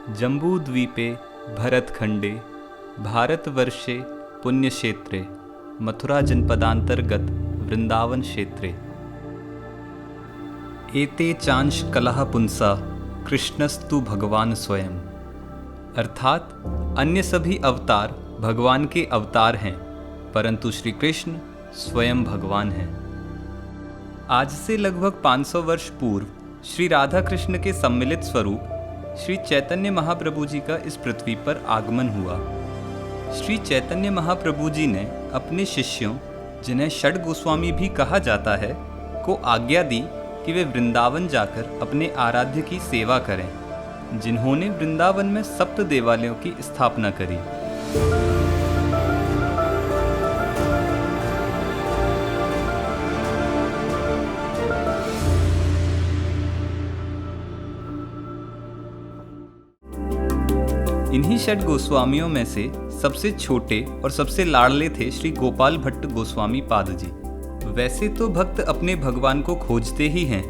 जम्बूद्वीपे भरतखण्डे भारतवर्षे पुण्यक्षेत्रे मथुराजनपदान्तर्गत वृन्दावन क्षेत्रे एते चांश कलह पुंसा कृष्णस्तु भगवान स्वयं। अर्थात अन्य सभी अवतार भगवान के अवतार हैं, परंतु श्री कृष्ण स्वयं भगवान हैं। आज से लगभग 500 वर्ष पूर्व श्री राधा कृष्ण के सम्मिलित स्वरूप श्री चैतन्य महाप्रभु जी का इस पृथ्वी पर आगमन हुआ। श्री चैतन्य महाप्रभु जी ने अपने शिष्यों, जिन्हें षड गोस्वामी भी कहा जाता है, को आज्ञा दी कि वे वृंदावन जाकर अपने आराध्य की सेवा करें, जिन्होंने वृंदावन में सप्त देवालयों की स्थापना करी। इन्हीं षड गोस्वामियों में से सबसे छोटे और सबसे लाडले थे श्री गोपाल भट्ट गोस्वामी पाद जी। वैसे तो भक्त अपने भगवान को खोजते ही हैं,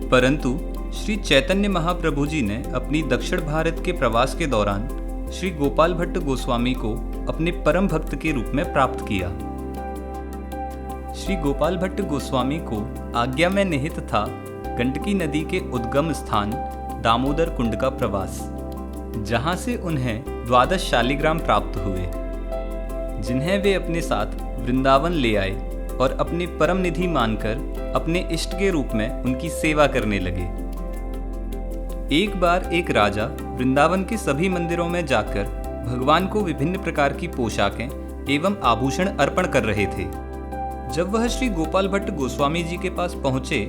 परंतु श्री चैतन्य महाप्रभु जी ने अपनी दक्षिण भारत के प्रवास के दौरान श्री गोपाल भट्ट गोस्वामी को अपने परम भक्त के रूप में प्राप्त किया। श्री गोपाल भट्ट गोस्वामी को आज्ञा में निहित था गंडकी नदी के उद्गम स्थान दामोदर कुंड का प्रवास, जहां से उन्हें 12 शालिग्राम प्राप्त हुए, जिन्हें वे अपने साथ वृंदावन ले आए और अपने परम निधि मानकर अपने इष्ट के रूप में उनकी सेवा करने लगे। एक बार एक राजा वृंदावन के सभी मंदिरों में जाकर भगवान को विभिन्न प्रकार की पोशाकें एवं आभूषण अर्पण कर रहे थे। जब वह श्री गोपाल भट्ट गोस्वामी जी के पास पहुंचे,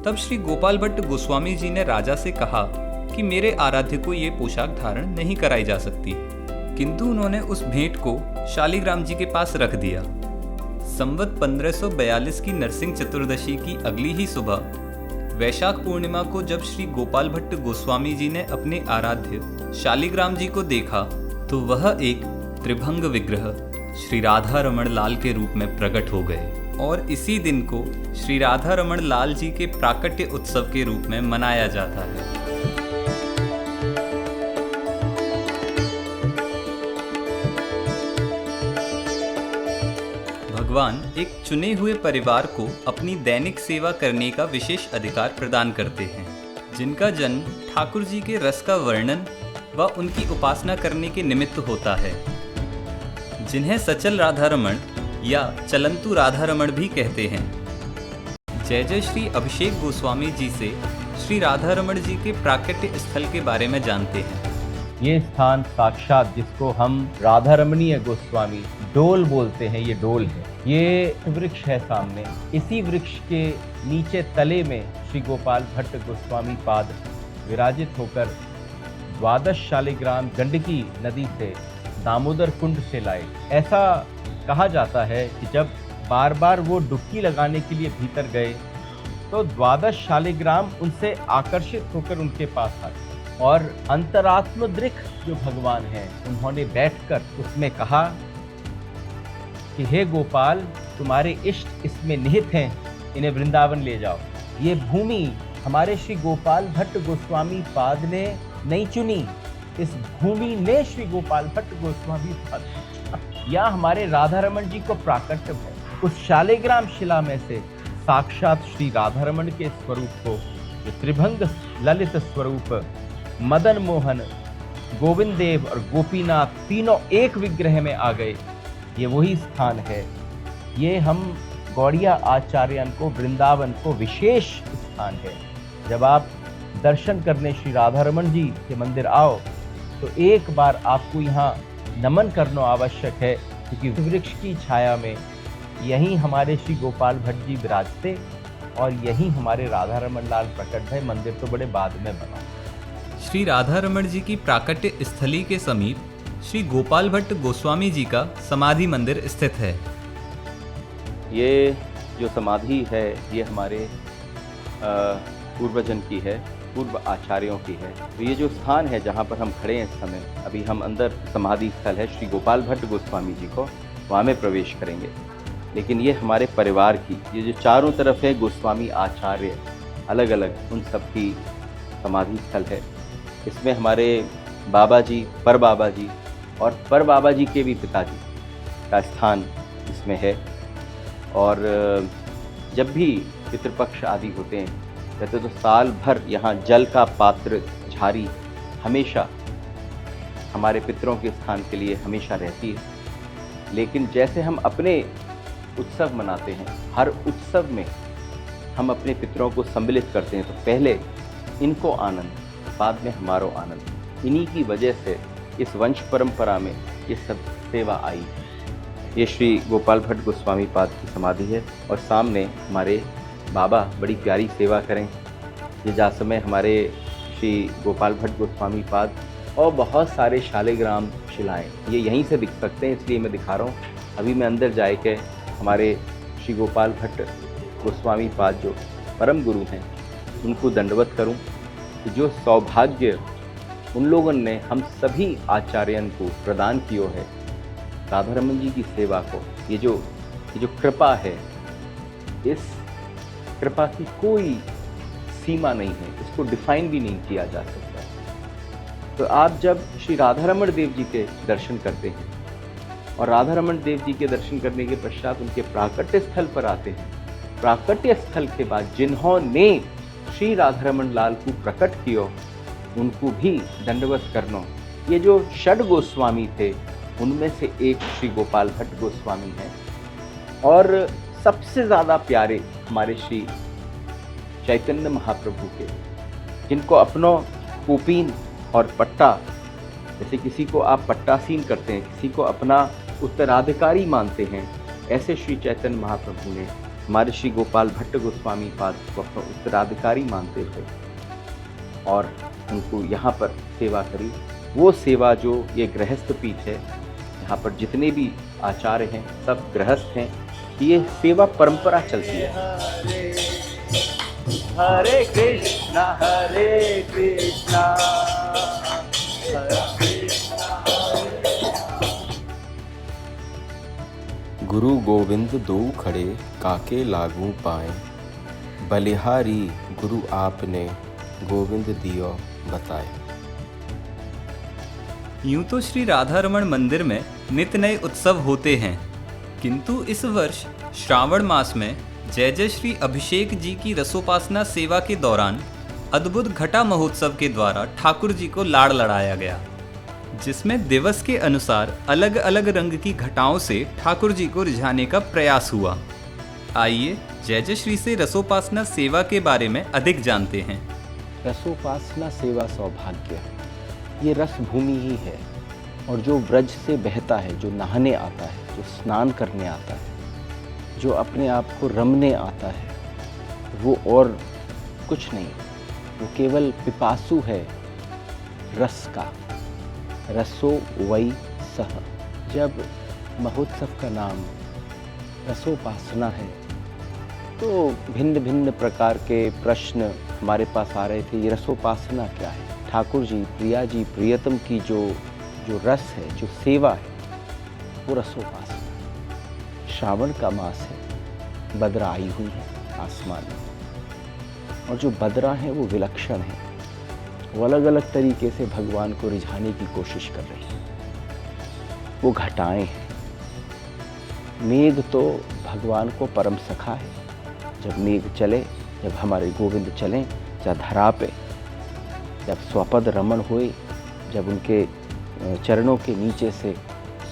तब श्री गोपाल भट्ट गोस्वामी जी ने राजा से कहा कि मेरे आराध्य को ये पोशाक धारण नहीं कराई जा सकती, किंतु उन्होंने उस भेंट को शालिग्राम जी के पास रख दिया। संवत 1542 की नरसिंह चतुर्दशी की अगली ही सुबह वैशाख पूर्णिमा को जब श्री गोपाल भट्ट गोस्वामी जी ने अपने आराध्य शालिग्राम जी को देखा, तो वह एक त्रिभंग विग्रह श्री राधा रमण लाल के रूप में प्रकट हो गए और इसी दिन को श्री राधा रमण लाल जी के प्राकट्य उत्सव के रूप में मनाया जाता है। भगवान एक चुने हुए परिवार को अपनी दैनिक सेवा करने का विशेष अधिकार प्रदान करते हैं, जिनका जन्म ठाकुर जी के रस का वर्णन व उनकी उपासना करने के निमित्त होता है, जिन्हें सचल राधारमण या चलंतु राधारमण भी कहते हैं। जय जय श्री अभिषेक गोस्वामी जी से श्री राधारमण जी के प्राकट्य स्थल के बारे में जानते हैं। ये स्थान साक्षात, जिसको हम राधा रमणीय गोस्वामी डोल बोलते हैं, ये डोल है। ये वृक्ष है सामने, इसी वृक्ष के नीचे तले में श्री गोपाल भट्ट गोस्वामी पाद विराजित होकर 12 शालिग्राम गंडकी नदी से दामोदर कुंड से लाए। ऐसा कहा जाता है कि जब बार बार वो डुबकी लगाने के लिए भीतर गए, तो 12 शालिग्राम उनसे आकर्षित होकर उनके पास आ गए और अंतरात्म दृक् जो भगवान है, उन्होंने बैठकर उसमें कहा कि हे गोपाल, तुम्हारे इष्ट इसमें निहित हैं, इन्हें वृंदावन ले जाओ। ये भूमि हमारे श्री गोपाल भट्ट गोस्वामी पाद ने नहीं चुनी, इस भूमि ने श्री गोपाल भट्ट गोस्वामी पाद या हमारे राधारमण जी को प्राकट्य है। उस शालिग्राम शिला में से साक्षात श्री राधारमण के स्वरूप को, जो त्रिभंग ललित स्वरूप मदन मोहन, गोविंद देव और गोपीनाथ तीनों एक विग्रह में आ गए, ये वही स्थान है। ये हम गौड़िया आचार्यन को, वृंदावन को विशेष स्थान है। जब आप दर्शन करने श्री राधारमण जी के मंदिर आओ, तो एक बार आपको यहाँ नमन करना आवश्यक है, क्योंकि वृक्ष की छाया में यहीं हमारे श्री गोपाल भट्ट जी विराजते और यहीं हमारे राधारमण लाल प्रकट भय। मंदिर तो बड़े बाद में बना। श्री राधारमण जी की प्राकट्य स्थली के समीप श्री गोपाल भट्ट गोस्वामी जी का समाधि मंदिर स्थित है। ये जो समाधि है, ये हमारे पूर्वजन की है, पूर्व आचार्यों की है। तो ये जो स्थान है जहाँ पर हम खड़े हैं इस समय, अभी हम अंदर समाधि स्थल है श्री गोपाल भट्ट गोस्वामी जी को, वहाँ में प्रवेश करेंगे। लेकिन ये हमारे परिवार की, ये जो चारों तरफ है गोस्वामी आचार्य अलग अलग, उन सब की समाधि स्थल है। इसमें हमारे बाबा जी, पर बाबा जी और पर बाबा जी के भी पिताजी का स्थान इसमें है। और जब भी पितृपक्ष आदि होते हैं कहते तो साल भर यहाँ जल का पात्र झारी हमेशा हमारे पितरों के स्थान के लिए हमेशा रहती है। लेकिन जैसे हम अपने उत्सव मनाते हैं, हर उत्सव में हम अपने पितरों को सम्मिलित करते हैं, तो पहले इनको आनंद, बाद में हमारो आनंद। इन्हीं की वजह से इस वंश परंपरा में ये सब सेवा आई है। ये श्री गोपाल भट्ट गोस्वामी पाद की समाधि है और सामने हमारे बाबा बड़ी प्यारी सेवा करें। ये जा समय हमारे श्री गोपाल भट्ट गोस्वामी पाद और बहुत सारे शालिग्राम शिलाएँ ये यहीं से दिख सकते हैं, इसलिए मैं दिखा रहा हूँ। अभी मैं अंदर जाए के हमारे श्री गोपाल भट्ट गोस्वामी पाद जो परम गुरु हैं उनको दंडवत करूं कि जो सौभाग्य उन लोगों ने हम सभी आचार्यन को प्रदान किया है, राधा रमन जी की सेवा को, ये जो कृपा है, इस कृपा की कोई सीमा नहीं है, इसको डिफाइन भी नहीं किया जा सकता। तो आप जब श्री राधा रमन देव जी के दर्शन करते हैं और राधा रमन देव जी के दर्शन करने के पश्चात उनके प्राकट्य स्थल पर आते हैं, प्राकट्य स्थल के बाद जिन्होंने श्री राधा रमन लाल को प्रकट किया उनको भी दंडवत करना। ये जो षड गोस्वामी थे उनमें से एक श्री गोपाल भट्ट गोस्वामी हैं और सबसे ज़्यादा प्यारे हमारे श्री चैतन्य महाप्रभु के, जिनको अपनों कोपीन और पट्टा, जैसे किसी को आप पट्टासीन करते हैं, किसी को अपना उत्तराधिकारी मानते हैं, ऐसे श्री चैतन्य महाप्रभु ने हमारे श्री गोपाल भट्ट गोस्वामी पाद को अपना उत्तराधिकारी मानते थे और उनको यहाँ पर सेवा करी। वो सेवा जो ये गृहस्थ पीठ है, यहाँ पर जितने भी आचार्य हैं सब गृहस्थ हैं, ये सेवा परंपरा चलती है। हरे कृष्णा हरे कृष्णा गुरु गोविंद दो खड़े काके लागू पाए, बलिहारी गुरु आपने गोविंद दियो बताए। यूं तो श्री राधा रमण मंदिर में नित्य नए उत्सव होते हैं, किंतु इस वर्ष श्रावण मास में जय जय श्री अभिषेक जी की रसोपासना सेवा के दौरान अद्भुत घटा महोत्सव के द्वारा ठाकुर जी को लाड़ लड़ाया गया, जिसमें दिवस के अनुसार अलग अलग रंग की घटाओं से ठाकुर जी को रिझाने का प्रयास हुआ। आइए जय जय श्री से रसोपासना सेवा के बारे में अधिक जानते हैं। रसोपासना सेवा सौभाग्य, ये रस भूमि ही है और जो व्रज से बहता है, जो नहाने आता है, जो स्नान करने आता है, जो अपने आप को रमने आता है, वो और कुछ नहीं, वो केवल पिपासु है रस का। रसो वै सह। जब महोत्सव का नाम रसोपासना है तो भिन्न भिन्न प्रकार के प्रश्न हमारे पास आ रहे थे। ये रसोपासना क्या है? ठाकुर जी, प्रिया जी, प्रियतम की जो रस है, जो सेवा है, वो रसोपासना। श्रावण का मास है, बदरा आई हुई है आसमान में और जो बदरा है वो विलक्षण है, वो अलग अलग तरीके से भगवान को रिझाने की कोशिश कर रही है। वो घटाएं हैं। मेघ तो भगवान को परम सखा है। जब मेघ चले, जब हमारे गोविंद चलें, जब धरा पे, जब स्वपद रमण हुए, जब उनके चरणों के नीचे से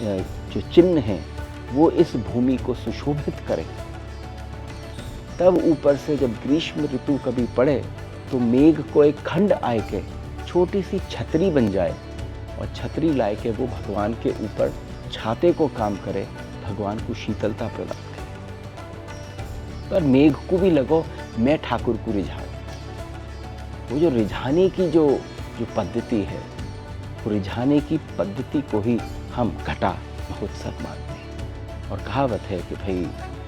जो चिन्ह हैं वो इस भूमि को सुशोभित करें, तब ऊपर से जब ग्रीष्म ऋतु कभी पड़े तो मेघ को एक खंड आए के छोटी सी छतरी बन जाए और छतरी लाए के वो भगवान के ऊपर छाते को काम करे, भगवान को शीतलता प्रदान करे। पर मेघ को भी लगो मैं ठाकुर को रिझाऊं। वो जो रिझाने की जो पद्धति है, वो रिझाने की पद्धति को ही हम घटा महोत्सव मानते हैं। और कहावत है कि भाई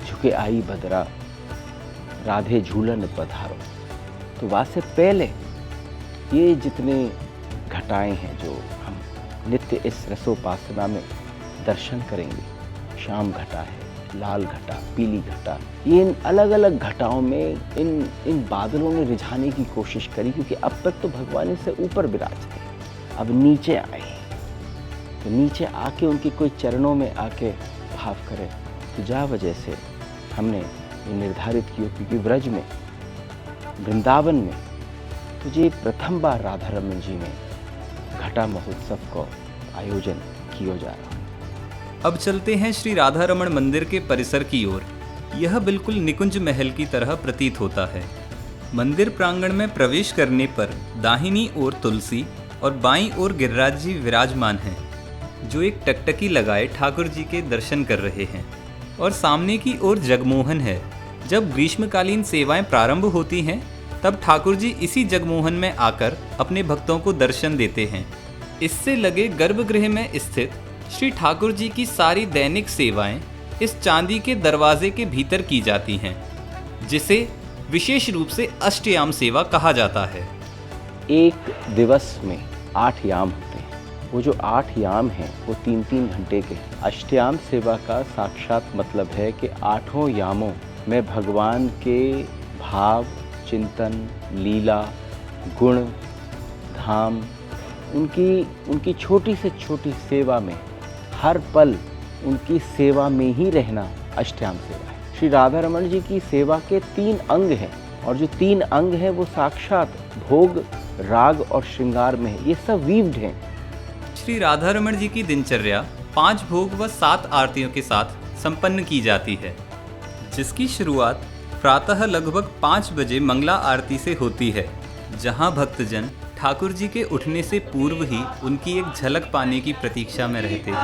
झुके आई बदरा राधे झूलन पधारो। तो वासे पहले ये जितने घटाएं हैं जो हम नित्य इस रसोपासना में दर्शन करेंगे, श्याम घटा है, लाल घटा, पीली घटा, ये इन अलग अलग घटाओं में इन बादलों ने रिझाने की कोशिश करी, क्योंकि अब तक तो भगवान इससे ऊपर विराजते हैं। अब नीचे आए, तो नीचे आके उनके कोई चरणों में आके भाव करे। तो जा वजह से हमने ये निर्धारित किया, क्योंकि ब्रज में, वृंदावन में तुझे प्रथम बार राधा रमन जी ने घटा महोत्सव को आयोजन किया जा रहा है। अब चलते हैं श्री राधा रमण मंदिर के परिसर की ओर। यह बिल्कुल निकुंज महल की तरह प्रतीत होता है। मंदिर प्रांगण में प्रवेश करने पर दाहिनी ओर तुलसी और बाईं ओर गिरिराज जी विराजमान हैं, जो एक टकटकी लगाए ठाकुर जी के दर्शन कर रहे हैं। और सामने की ओर जगमोहन है। जब ग्रीष्मकालीन सेवाएं प्रारंभ होती हैं, तब ठाकुर जी इसी जगमोहन में आकर अपने भक्तों को दर्शन देते हैं। इससे लगे गर्भगृह में स्थित श्री ठाकुर जी की सारी दैनिक सेवाएं इस चांदी के दरवाजे के भीतर की जाती हैं, जिसे विशेष रूप से अष्टयाम सेवा कहा जाता है। एक दिवस में 8 याम होते हैं। वो जो 8 याम हैं वो 3-3 घंटे के। अष्टयाम सेवा का साक्षात मतलब है कि 8 यामों में भगवान के भाव, चिंतन, लीला, गुण, धाम, उनकी छोटी से छोटी सेवा में हर पल उनकी सेवा में ही रहना अष्टयाम सेवा है। श्री राधा रमण जी की सेवा के 3 अंग हैं, और जो 3 अंग हैं वो साक्षात भोग, राग और श्रृंगार में है। ये सब वीव्ड हैं। श्री राधा रमण जी की दिनचर्या 5 भोग व 7 आरतियों के साथ संपन्न की जाती है, जिसकी शुरुआत प्रातः लगभग 5 बजे मंगला आरती से होती है, जहां भक्तजन ठाकुर जी के उठने से पूर्व ही उनकी एक झलक पाने की प्रतीक्षा में रहते हैं।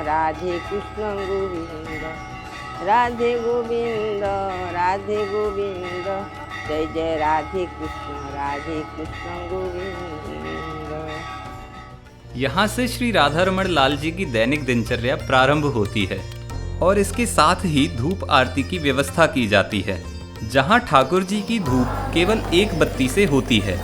राधे कृष्ण गोविंद, राधे गोविंद, राधे गोविंद, जय जय राधे कृष्ण गोविंद। यहाँ से श्री राधा रमण लाल जी की दैनिक दिनचर्या प्रारंभ होती है और इसके साथ ही धूप आरती की व्यवस्था की जाती है, जहाँ ठाकुर जी की धूप केवल एक बत्ती से होती है।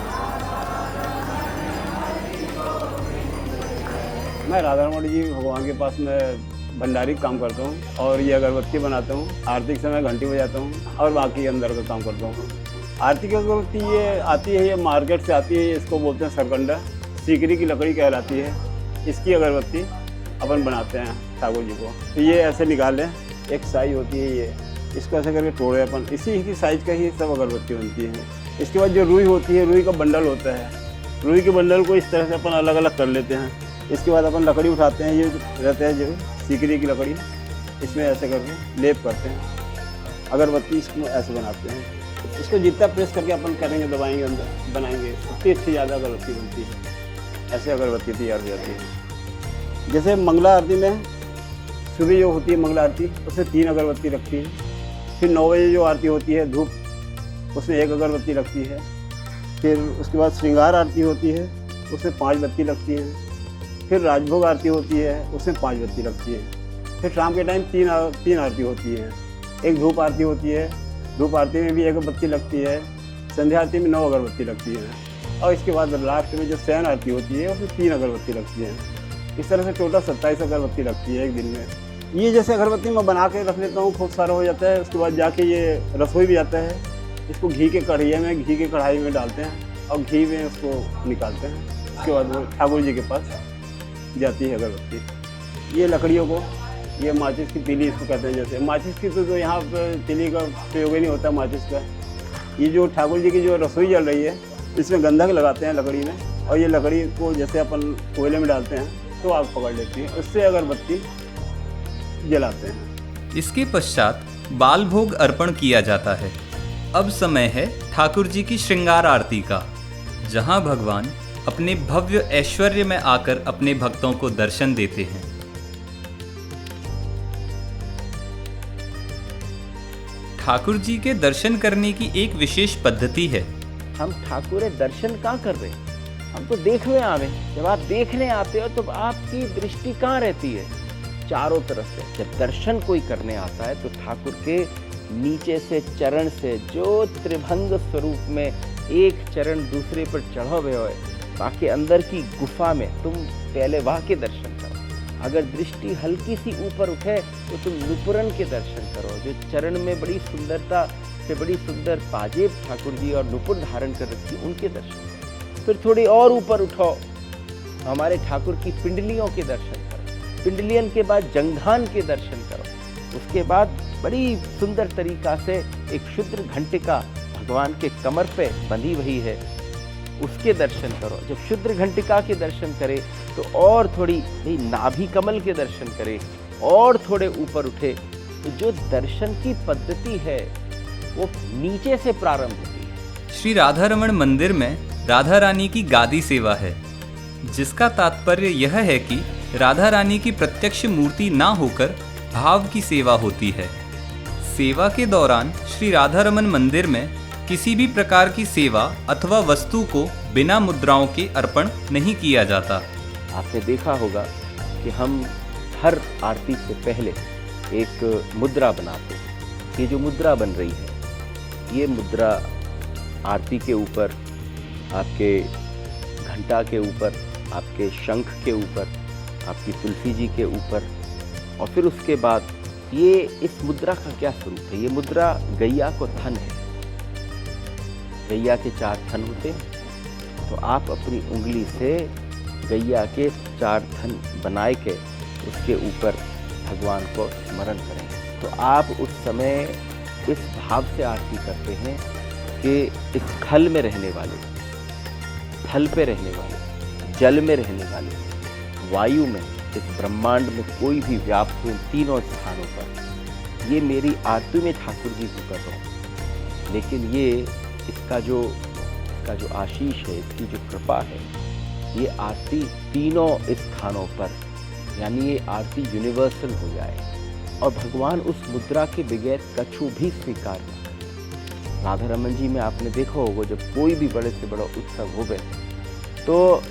मैं राधा रमण जी भगवान के पास में भंडारी काम करता हूँ और ये अगरबत्ती बनाता हूँ। आरती के समय घंटी बजाता हूँ और बाकी अंदर का काम करता हूँ। आरती की अगरबत्ती ये आती है, ये मार्केट से आती है, इसको बोलते हैं सरकंडा, सीकरी की लकड़ी कहलाती है। इसकी अगरबत्ती अपन बनाते हैं ठाकुर जी को। तो ये ऐसे निकालें, एक साइज होती है ये, इसको ऐसे करके तोड़े अपन, इसी की साइज का ही सब अगरबत्ती बनती है। इसके बाद जो रुई होती है, रुई का बंडल होता है, रुई के बंडल को इस तरह से अपन अलग अलग कर लेते हैं। इसके बाद अपन लकड़ी उठाते हैं, ये रहते हैं जो सीकरी की लकड़ी, इसमें ऐसे करके लेप करते हैं अगरबत्ती, इसको ऐसे बनाते हैं। इसको जितना प्रेस करके अपन करेंगे, दबाएंगे, अंदर बनाएंगे, उतनी अच्छी ज़्यादा अगरबत्ती बनती है। ऐसे अगरबत्ती तैयार हो जाती है। जैसे मंगला आरती में सुबह जो होती है मंगला आरती, उसमें 3 अगरबत्ती रखती है। फिर 9 बजे जो आरती होती है धूप, उसमें 1 अगरबत्ती लगती है। फिर उसके बाद श्रृंगार आरती होती है, उसमें 5 बत्ती लगती है। फिर राजभोग आरती होती है, उसमें 5 बत्ती लगती है। फिर शाम के टाइम 3 आरती होती है। एक धूप आरती होती है, धूप आरती में भी 1 बत्ती लगती है। संध्या आरती में 9 अगरबत्ती लगती है। और इसके बाद लास्ट में जो शयन आरती होती है, उसमें 3 अगरबत्ती लगती है। इस तरह से टोटल 27 अगरबत्ती लगती है एक दिन में। ये जैसे अगरबत्ती मैं बना के रख लेता हूँ, खूब सारा हो जाता है। उसके बाद जाके ये रसोई भी आता है, इसको घी के कढ़ाई में डालते हैं और घी में उसको निकालते हैं। उसके बाद वो ठाकुर जी के पास जाती है अगरबत्ती। ये लकड़ियों को, ये माचिस की तीली इसको कहते हैं। जैसे माचिस की तो यहाँ पर तीली का प्रयोग ही नहीं होता माचिस का। ये जो ठाकुर जी की जो रसोई जल रही है, इसमें गंधक लगाते हैं लकड़ी में, और ये लकड़ी को जैसे अपन कोयले में डालते हैं तो आग पकड़ लेती है, उससे अगरबत्ती जलाते हैं। इसके पश्चात बाल भोग अर्पण किया जाता है। अब समय है ठाकुर जी की श्रृंगार आरती का, जहां भगवान अपने भव्य ऐश्वर्य में आकर अपने भक्तों को दर्शन देते हैं। ठाकुर जी के दर्शन करने की एक विशेष पद्धति है। हम ठाकुर दर्शन कहाँ कर रहे हैं? हम तो देखने आ रहे हैं। जब आप देखने आते हो तो आपकी दृष्टि कहाँ रहती है? चारों तरफ से। जब दर्शन कोई करने आता है तो ठाकुर के नीचे से चरण से जो त्रिभंग स्वरूप में एक चरण दूसरे पर चढ़ा हुए हो वहाँ के अंदर की गुफा में तुम पहले वहाँ के दर्शन करो। अगर दृष्टि हल्की सी ऊपर उठे तो तुम नुपुरन के दर्शन करो, जो चरण में बड़ी सुंदरता से बड़ी सुंदर पाजेब ठाकुर जी और नुपुर धारण कर रखी, उनके दर्शन करो। फिर थोड़ी और ऊपर उठो, हमारे ठाकुर की पिंडलियों के दर्शन करो। पिंडलियन के बाद जंघान के दर्शन करो। उसके बाद बड़ी सुंदर तरीका से एक शुद्र घंटिका भगवान के कमर पे बंधी हुई है, उसके दर्शन करो। जब शुद्र घंटिका के दर्शन करे तो और थोड़ी नाभि कमल के दर्शन करे, और थोड़े ऊपर उठे तो जो दर्शन की पद्धति है वो नीचे से प्रारंभ होती है। श्री राधा रमण मंदिर में राधा रानी की गादी सेवा है, जिसका तात्पर्य यह है कि राधा रानी की प्रत्यक्ष मूर्ति ना होकर भाव की सेवा होती है। सेवा के दौरान श्री राधा रमण मंदिर में किसी भी प्रकार की सेवा अथवा वस्तु को बिना मुद्राओं के अर्पण नहीं किया जाता। आपने देखा होगा कि हम हर आरती से पहले एक मुद्रा बनाते हैं। ये जो मुद्रा बन रही है, ये मुद्रा आरती के ऊपर, आपके घंटा के ऊपर, आपके शंख के ऊपर, आपकी तुलसी जी के ऊपर, और फिर उसके बाद ये इस मुद्रा का क्या स्वरूप है? ये मुद्रा गैया को थन है। गैया के 4 थन होते हैं, तो आप अपनी उंगली से गैया के 4 थन बनाए के उसके ऊपर भगवान को स्मरण करें। तो आप उस समय इस भाव से आरती करते हैं कि इस थल में रहने वाले, थल पे रहने वाले, जल में रहने वाले, वायु में, इस ब्रह्मांड में कोई भी व्याप्त हुए तीनों स्थानों पर, ये मेरी आरती में ठाकुर जी को कर रहा हूँ। लेकिन ये इसका जो आशीष है, इसकी जो कृपा है, ये आरती तीनों स्थानों पर, यानी ये आरती यूनिवर्सल हो जाए और भगवान उस मुद्रा के बगैर कछु भी स्वीकार न करें। राधा रमन जी में आपने देखा होगा, जब कोई भी बड़े से बड़ा उत्सव हो गए तो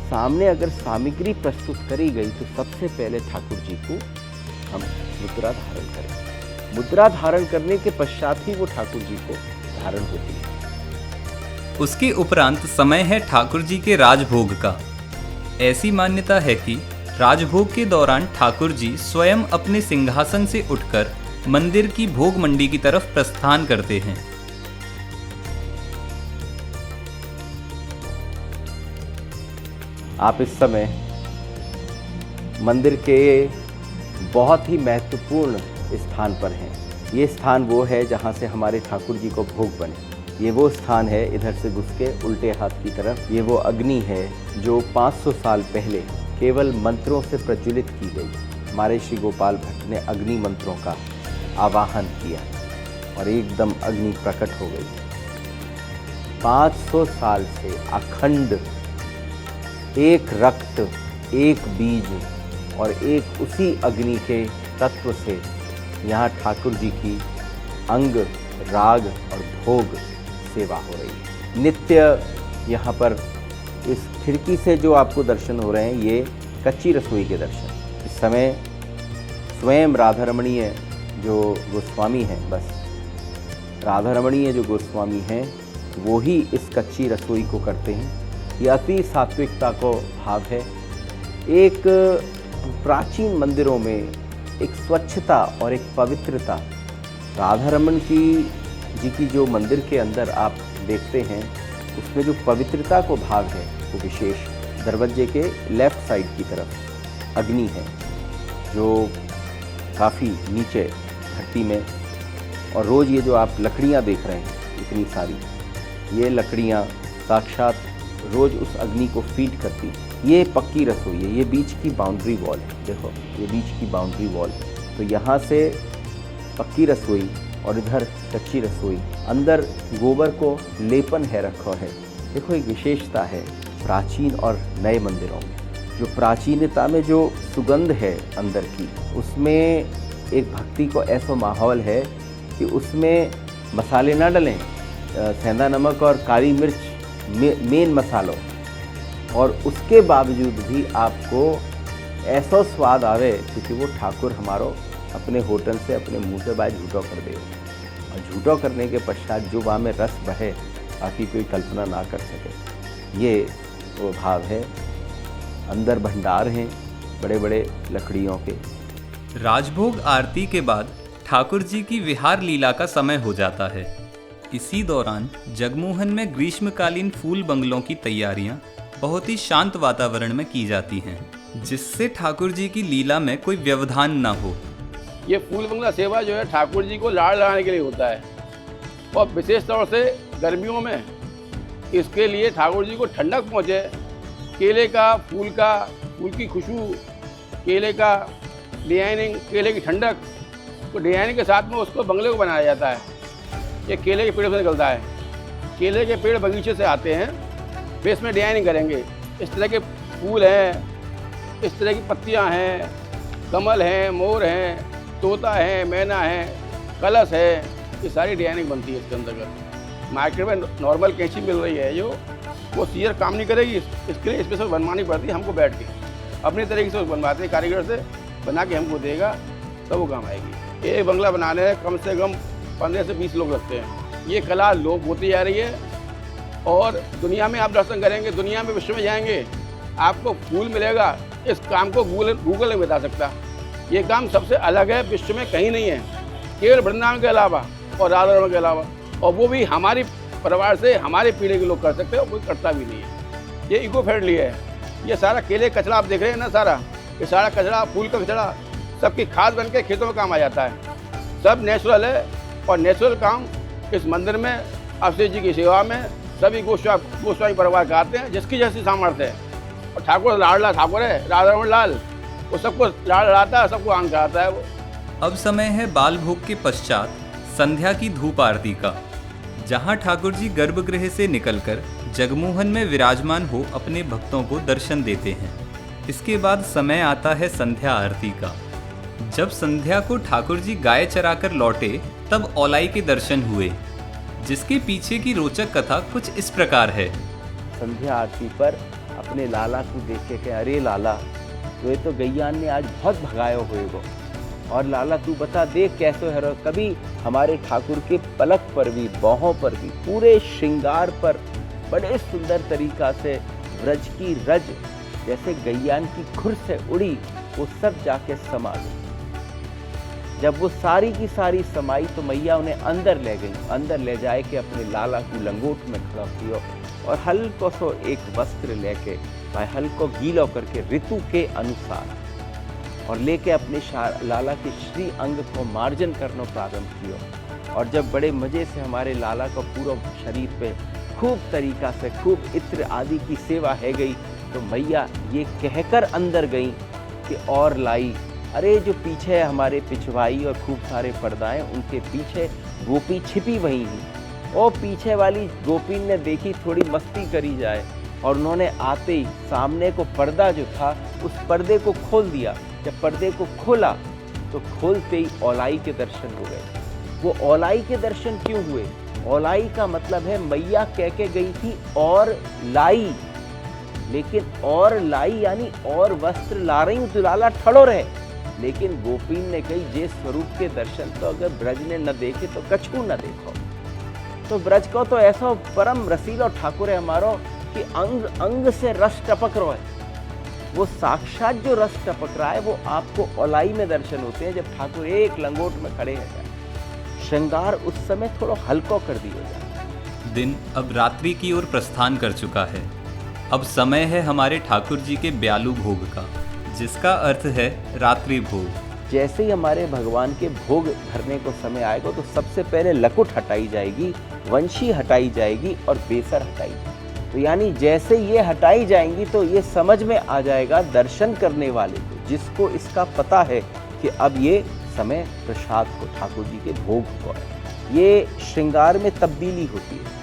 सामने अगर सामग्री प्रस्तुत करी गई तो सबसे पहले ठाकुर जी को हम मुद्रा धारण करें। मुद्रा धारण करने के पश्चात ही वो ठाकुर जी को धारण होती है। उसके उपरांत समय है ठाकुर जी के राजभोग का। ऐसी मान्यता है कि राजभोग के दौरान ठाकुर जी स्वयं अपने सिंहासन से उठकर मंदिर की भोग मंडी की तरफ प्रस्थान करते हैं। आप इस समय मंदिर के बहुत ही महत्वपूर्ण स्थान पर हैं। ये स्थान वो है जहाँ से हमारे ठाकुर जी को भोग बने। ये वो स्थान है, इधर से घुस के उल्टे हाथ की तरफ, ये वो अग्नि है जो 500 साल पहले केवल मंत्रों से प्रज्वलित की गई। हमारे श्री गोपाल भट्ट ने अग्नि मंत्रों का आवाहन किया और एकदम अग्नि प्रकट हो गई। 500 साल से अखंड एक रक्त, एक बीज और एक उसी अग्नि के तत्व से यहाँ ठाकुर जी की अंग, राग और भोग सेवा हो रही है। नित्य यहाँ पर इस खिड़की से जो आपको दर्शन हो रहे हैं, ये कच्ची रसोई के दर्शन। इस समय स्वयं राधा रमणीय जो गोस्वामी हैं, बस राधा रमणीय जो गोस्वामी हैं वो ही इस कच्ची रसोई को करते हैं। ये अति सात्विकता को भाव है। एक प्राचीन मंदिरों में एक स्वच्छता और एक पवित्रता, राधा रमन जी की जो मंदिर के अंदर आप देखते हैं, उसमें जो पवित्रता को भाव है वो विशेष। दरवाजे के लेफ़्ट साइड की तरफ अग्नि है जो काफ़ी नीचे धरती में, और रोज़ ये जो आप लकड़ियाँ देख रहे हैं इतनी सारी, ये लकड़ियाँ साक्षात रोज़ उस अग्नि को फीड करती हैं। ये पक्की रसोई है, ये बीच की बाउंड्री वॉल है। देखो ये बीच की बाउंड्री वॉल है, तो यहाँ से पक्की रसोई और इधर कच्ची रसोई। अंदर गोबर को लेपन है रखा है। देखो एक विशेषता है प्राचीन और नए मंदिरों में। जो प्राचीनता में जो सुगंध है अंदर की, उसमें एक भक्ति को ऐसा माहौल है कि उसमें मसाले ना डलें, सेंधा नमक और काली मिर्च मेन मसालों, और उसके बावजूद भी आपको ऐसा स्वाद आवे क्योंकि वो ठाकुर हमारो अपने होटल से अपने मुंह से बाहर झूठो कर दे, और झूठो करने के पश्चात जो वहाँ में रस बहे बाकी कोई कल्पना ना कर सके। ये वो भाव है। अंदर भंडार हैं बड़े बड़े लकड़ियों के। राजभोग आरती के बाद ठाकुर जी की विहार लीला का समय हो जाता है। इसी दौरान जगमोहन में ग्रीष्मकालीन फूल बंगलों की तैयारियां बहुत ही शांत वातावरण में की जाती हैं, जिससे ठाकुर जी की लीला में कोई व्यवधान न हो। ये फूल बंगला सेवा जो है ठाकुर जी को लाड़ लगाने के लिए होता है, और विशेष तौर से गर्मियों में इसके लिए ठाकुर जी को ठंडक पहुँचे, केले का फूल की खुशबू, केले का डिजाइनिंग, केले की ठंडक, तो डिजाइनिंग के साथ में उसको बंगले को बनाया जाता है। ये केले के पेड़ से निकलता है, केले के पेड़ बगीचे से आते हैं, वे इसमें डिजाइनिंग करेंगे। इस तरह के फूल हैं, इस तरह की पत्तियां हैं, कमल हैं, मोर हैं, तोता है, मैना है, कलश है, ये सारी डिजाइनिंग बनती है इसके अंतर्गत। मार्केट में नॉर्मल कैंची मिल रही है जो वो सीयर काम नहीं करेगी, इसके लिए स्पेशल बनवानी पड़ती है हमको बैठ के। अपने तरीके से बनवाते हैं, कारीगर से बना के हमको देगा तब वो काम आएगी। ये बंगला बनाने में कम से कम 15 से 20 लोग लगते हैं। ये कला लोप होती जा रही है और दुनिया में आप दर्शन करेंगे, दुनिया में विश्व में जाएंगे, आपको फूल मिलेगा। इस काम को गूगल नहीं बता सकता। ये काम सबसे अलग है, विश्व में कहीं नहीं है, केवल वृंदावन के अलावा और राधा रमन के अलावा, और वो भी हमारी परिवार से हमारे पीढ़ी के लोग कर सकते हैं, कोई करता भी नहीं है। ये इको फ्रेंडली है। ये सारा केले कचरा आप देख रहे हैं ना, सारा ये सारा कचरा, फूल का कचरा, सबकी खाद बन के खेतों में काम आ जाता है। सब नेचुरल है, और नेचुरल काम इस मंदिर में अवधेश जी की सेवा में सभी गोस्वामी परिवार का आते हैं, जिसकी जैसी सामर्थ्य है। और ठाकुर लाडला ठाकुर है, राधा रमन लाल, वो सबको लाड लाता है, सबको आंग कराता है वो। अब समय है बाल भोग के पश्चात संध्या की धूप आरती का, जहां ठाकुर जी गर्भगृह से निकलकर जगमोहन में विराजमान हो अपने भक्तों को दर्शन देते हैं। इसके बाद समय आता है संध्या आरती का। जब संध्या को ठाकुर जी गाय चराकर लौटे तब औलाई के दर्शन हुए, जिसके पीछे की रोचक कथा कुछ इस प्रकार है। संध्या आरती पर अपने लाला को देखे के, अरे लाला तो ये तो गैयान ने आज बहुत भगायो होएगो, और लाला तू बता देख कैसे है। कभी हमारे ठाकुर के पलक पर भी, बाहों पर भी, पूरे श्रृंगार पर बड़े सुंदर तरीका से ब्रज की रज जैसे गैयान की खुर से उड़ी, वो सब जाके समा गई। जब वो सारी की सारी समाई तो मैया उन्हें अंदर ले गई। अंदर ले जाए के अपने लाला को लंगोट में खड़ा किया और हल्को सो एक वस्त्र लेके, हल्को गीलो करके ऋतु के अनुसार, और लेके अपने लाला के श्री अंग को मार्जन करना प्रारंभ किया। और जब बड़े मजे से हमारे लाला को पूरा शरीर पे खूब तरीका से खूब इत्र आदि की सेवा है गई, तो मैया ये कहकर अंदर गई कि और लाई, अरे जो पीछे हमारे पिछवाई और खूब सारे पर्दाएं, उनके पीछे गोपी छिपी वही ही। और पीछे वाली गोपी ने देखी थोड़ी मस्ती करी जाए, और उन्होंने आते ही सामने को पर्दा जो था उस पर्दे को खोल दिया। जब पर्दे को खोला तो खोलते ही औलाई के दर्शन हो गए। वो औलाई के दर्शन क्यों हुए? औलाई का मतलब है मैया कह के गई थी और लाई, लेकिन और लाई यानी और वस्त्र ला रही हूँ तो लाला ठड़ो रहे। लेकिन गोपीन ने कही जे स्वरूप के दर्शन तो अगर ब्रज ने न देखे तो कछू न देखो। तो ब्रज को तो ऐसा परम रसीलो ठाकुर है हमारो कि अंग अंग से रस टपक रहा है। वो साक्षात जो रस टपक रहा है वो आपको औलाई में दर्शन होते हैं, जब ठाकुर एक लंगोट में खड़े हैं। श्रृंगार उस समय थोड़ा हल्का कर दिया जाए। दिन अब रात्रि की ओर प्रस्थान कर चुका है। अब समय है हमारे ठाकुर जी के ब्यालू भोग का, जिसका अर्थ है रात्रि भोग। जैसे ही हमारे भगवान के भोग धरने को समय आएगा तो सबसे पहले लकुट हटाई जाएगी, वंशी हटाई जाएगी और बेसर हटाई जाएगी। तो यानी जैसे ये हटाई जाएंगी तो ये समझ में आ जाएगा दर्शन करने वाले को, जिसको इसका पता है कि अब ये समय प्रसाद को, ठाकुर जी के भोग को है। ये श्रृंगार में तब्दीली होती है।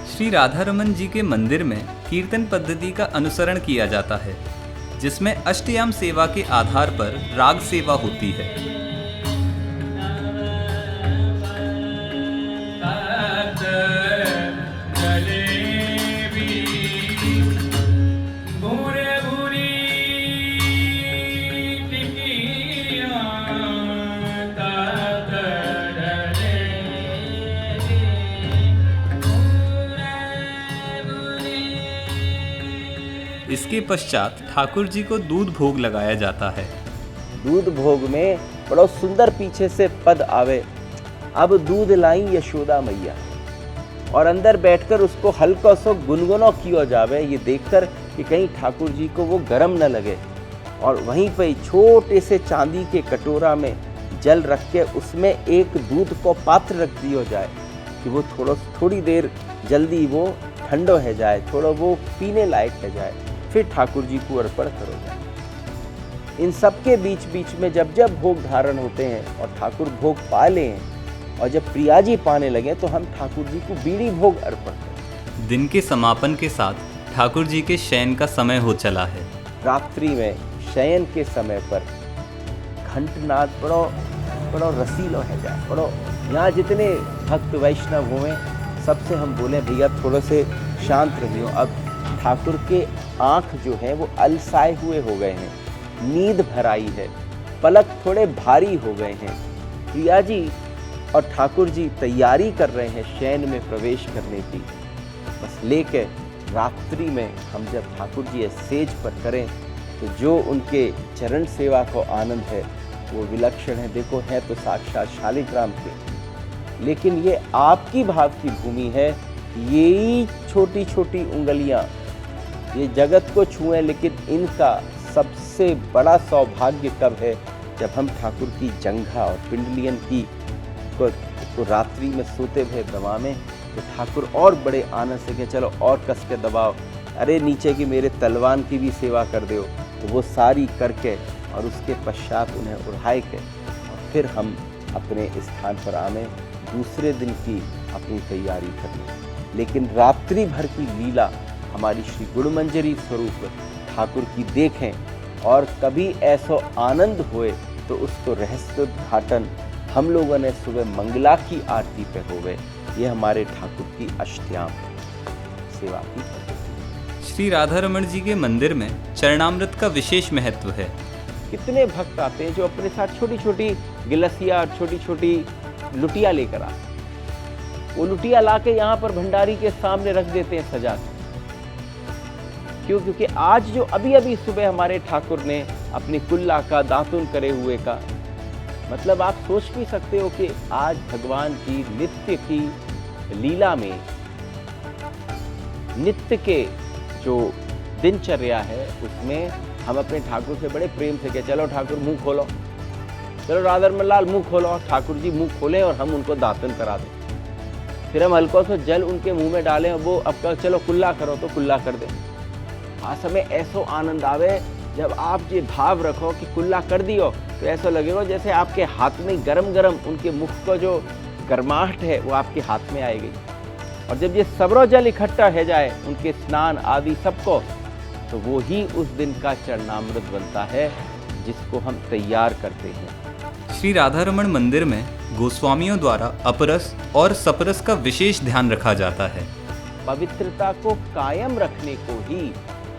श्री राधा रमन जी के मंदिर में कीर्तन पद्धति का अनुसरण किया जाता है, जिसमें अष्टयाम सेवा के आधार पर राग सेवा होती है। इसके पश्चात ठाकुर जी को दूध भोग लगाया जाता है। दूध भोग में बड़ा सुंदर पीछे से पद आवे, अब दूध लाई यशोदा मैया, और अंदर बैठकर उसको हल्का सा गुनगुना किया जावे, ये देखकर कि कहीं ठाकुर जी को वो गर्म न लगे। और वहीं पे छोटे से चांदी के कटोरा में जल रख के उसमें एक दूध को पात्र रख दिया जाए कि वो थोड़ी देर जल्दी वो ठंडो है जाए, थोड़ा वो पीने लायक है जाए, फिर ठाकुर जी को अर्पण करो जाए। इन सब के बीच बीच में जब जब भोग धारण होते हैं और ठाकुर भोग पा लें और जब प्रिया जी पाने लगे तो हम ठाकुर जी को बीड़ी भोग अर्पण करें। दिन के समापन के साथ ठाकुर जी के शयन का समय हो चला है। रात्रि में शयन के समय पर घंटनाद बड़ो रसीलो है जाए, बड़ो यहाँ जितने भक्त वैष्णव हुए सबसे हम बोले भैया थोड़े से शांत रहियो। अब ठाकुर के आँख जो है वो अलसाए हुए हो गए हैं, नींद भर आई है, पलक थोड़े भारी हो गए हैं। प्रिया जी और ठाकुर जी तैयारी कर रहे हैं शयन में प्रवेश करने की। बस लेके रात्रि में हम जब ठाकुर जी सेज पर करें तो जो उनके चरण सेवा को आनंद है वो विलक्षण है। देखो है तो साक्षात शालिग्राम के, लेकिन ये आपकी भाव की भूमि है। यही छोटी छोटी उंगलियां ये जगत को छुएं, लेकिन इनका सबसे बड़ा सौभाग्य कब है जब हम ठाकुर की जंघा और पिंडलियन की को रात्रि में सोते हुए दबावें तो ठाकुर और बड़े आनंद से कहे चलो और कस के दबाओ, अरे नीचे की मेरे तलवान की भी सेवा कर दो। तो वो सारी करके और उसके पश्चात उन्हें उड़ाए के और फिर हम अपने स्थान पर आवें दूसरे दिन की अपनी तैयारी करने। लेकिन रात्रि भर की लीला हमारी श्री गुणमंजरी स्वरूप ठाकुर की देखें और कभी ऐसा आनंद होए तो उसको रहस्योद्घाटन हम लोगों ने सुबह मंगला की आरती पे हो गए। ये हमारे ठाकुर की अष्टयाम सेवा की पद्धति। श्री राधा रमण जी के मंदिर में चरणामृत का विशेष महत्व है। कितने भक्त आते हैं जो अपने साथ छोटी छोटी गिलसिया और छोटी छोटी लुटिया लेकर आते, वो लुटिया लाके यहाँ पर भंडारी के सामने रख देते हैं सजा के। क्यों? क्योंकि आज जो अभी अभी सुबह हमारे ठाकुर ने अपनी कुल्ला का दातुन करे हुए का मतलब आप सोच भी सकते हो कि आज भगवान की नित्य की लीला में नित्य के जो दिनचर्या है उसमें हम अपने ठाकुर से बड़े प्रेम से कहे चलो ठाकुर मुंह खोलो, चलो राधा रमण लाल मुंह खोलो। ठाकुर जी मुंह खोलें और हम उनको दातन करा दें, फिर हम हल्का सा जल उनके मुंह में डालें और वो अब चलो कुल्ला करो तो कुल्ला कर दें। आज समय ऐसा आनंद आवे जब आप ये भाव रखो कि कुल्ला कर दियो तो ऐसा लगेगा जैसे आपके हाथ में गरम गरम उनके मुख को जो गर्माहट है वो आपके हाथ में आएगी। और जब ये सबरो जल इकट्ठा हो जाए उनके स्नान आदि सबको तो वो ही उस दिन का चरणामृत बनता है जिसको हम तैयार करते हैं। श्री राधा रमण मंदिर में गोस्वामियों द्वारा अपरस और सपरस का विशेष ध्यान रखा जाता है। पवित्रता को कायम रखने को ही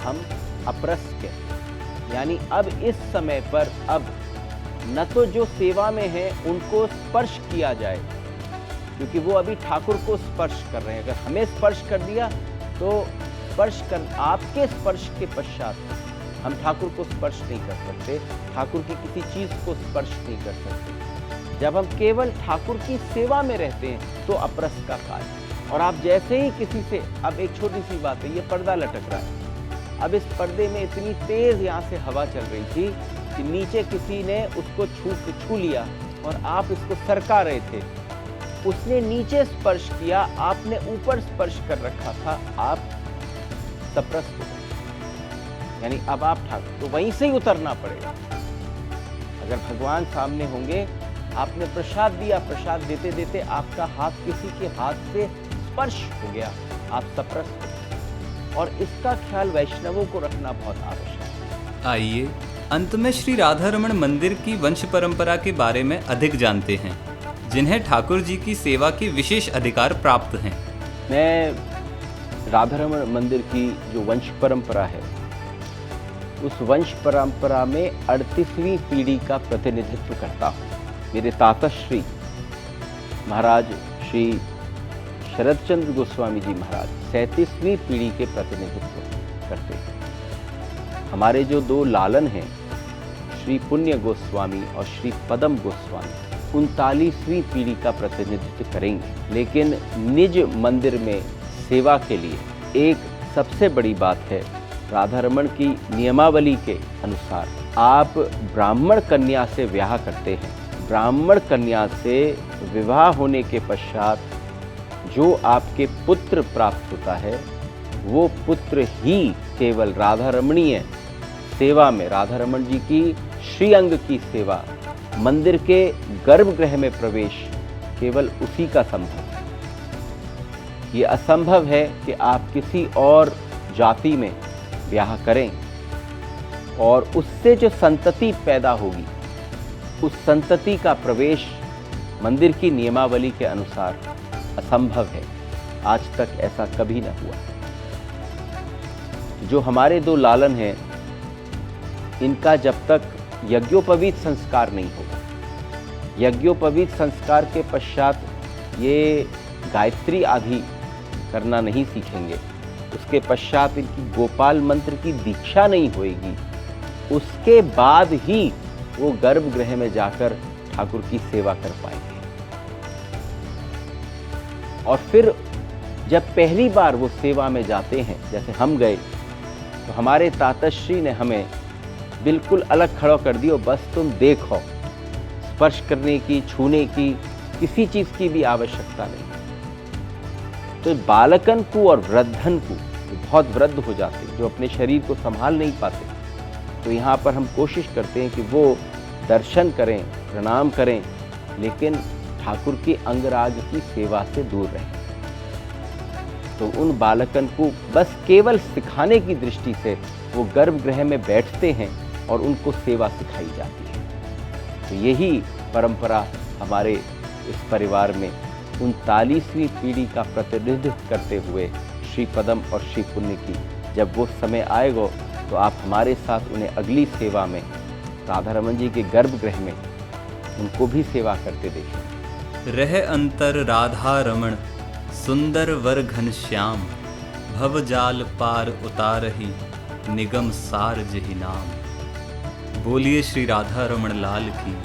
हम अपरस कहते हैं। यानी अब इस समय पर अब न तो जो सेवा में है उनको स्पर्श किया जाए क्योंकि वो अभी ठाकुर को स्पर्श कर रहे हैं। अगर हमें स्पर्श कर दिया तो आपके स्पर्श के पश्चात हम ठाकुर को स्पर्श नहीं कर सकते, ठाकुर की किसी चीज को स्पर्श नहीं कर सकते। जब हम केवल ठाकुर की सेवा में रहते हैं तो अपरस का कार्य। और आप जैसे ही किसी से, अब एक छोटी सी बात है, ये पर्दा लटक रहा है, अब इस पर्दे में इतनी तेज यहाँ से हवा चल रही थी कि नीचे किसी ने उसको छू लिया और आप इसको सरका रहे थे, उसने नीचे स्पर्श किया, आपने ऊपर स्पर्श कर रखा था, आप सप्रस हो गए। यानी अब आप ठाकुर तो वहीं से ही उतरना पड़ेगा। अगर भगवान सामने होंगे, आपने प्रसाद दिया, प्रसाद देते देते आपका हाथ किसी के हाथ से स्पर्श हो गया, आप सप्रस हो गए। और इसका ख्याल वैष्णवों को रखना बहुत आवश्यक है। आइए अंत में श्री राधा रमण मंदिर की वंश परंपरा के बारे में अधिक जानते हैं, जिन्हें ठाकुर जी की सेवा के विशेष अधिकार प्राप्त हैं। मैं राधा रमण मंदिर की जो वंश परंपरा है उस वंश परंपरा में 38वीं पीढ़ी का प्रतिनिधित्व करता हूँ। मेरे ताताश्री महाराज श्री शरद चंद्र गोस्वामी जी महाराज 37वीं पीढ़ी के प्रतिनिधित्व करते हैं। हमारे जो दो लालन हैं, श्री पुण्य गोस्वामी और श्री पदम गोस्वामी, 39वीं पीढ़ी का प्रतिनिधित्व करेंगे। लेकिन निज मंदिर में सेवा के लिए एक सबसे बड़ी बात है, राधा रमण की नियमावली के अनुसार आप ब्राह्मण कन्या से विवाह करते हैं। ब्राह्मण कन्या से विवाह होने के पश्चात जो आपके पुत्र प्राप्त होता है, वो पुत्र ही केवल राधा रमणीय सेवा में, राधा रमण जी की श्री अंग की सेवा, मंदिर के गर्भगृह में प्रवेश केवल उसी का संभव है। ये असंभव है कि आप किसी और जाति में ब्याह करें और उससे जो संतति पैदा होगी, उस संतति का प्रवेश मंदिर की नियमावली के अनुसार असंभव है। आज तक ऐसा कभी न हुआ। जो हमारे दो लालन हैं, इनका जब तक यज्ञोपवीत संस्कार नहीं होगा, यज्ञोपवीत संस्कार के पश्चात ये गायत्री आदि करना नहीं सीखेंगे, उसके पश्चात इनकी गोपाल मंत्र की दीक्षा नहीं होएगी, उसके बाद ही वो गर्भगृह में जाकर ठाकुर की सेवा कर पाएंगे। और फिर जब पहली बार वो सेवा में जाते हैं, जैसे हम गए, तो हमारे ताताश्री ने हमें बिल्कुल अलग खड़ा कर दिया, बस तुम देखो, स्पर्श करने की, छूने की, किसी चीज़ की भी आवश्यकता नहीं। तो बालकन को और वृद्धन को, जो बहुत वृद्ध हो जाते, जो अपने शरीर को संभाल नहीं पाते, तो यहाँ पर हम कोशिश करते हैं कि वो दर्शन करें, प्रणाम करें, लेकिन ठाकुर की अंगराग की सेवा से दूर रहें। तो उन बालकन को बस केवल सिखाने की दृष्टि से वो गर्भगृह में बैठते हैं और उनको सेवा सिखाई जाती है। तो यही परंपरा हमारे इस परिवार में 39वीं पीढ़ी का प्रतिनिधित्व करते हुए श्री पदम और श्री पुण्य की, जब वो समय आएगा तो आप हमारे साथ उन्हें अगली सेवा में राधा रमन जी के गर्भगृह में उनको भी सेवा करते देखें। रह अंतर राधा रमण सुंदर वर घनश्याम, भव जाल पार उतारही निगम सार जहि नाम। बोलिए श्री राधा रमण लाल की।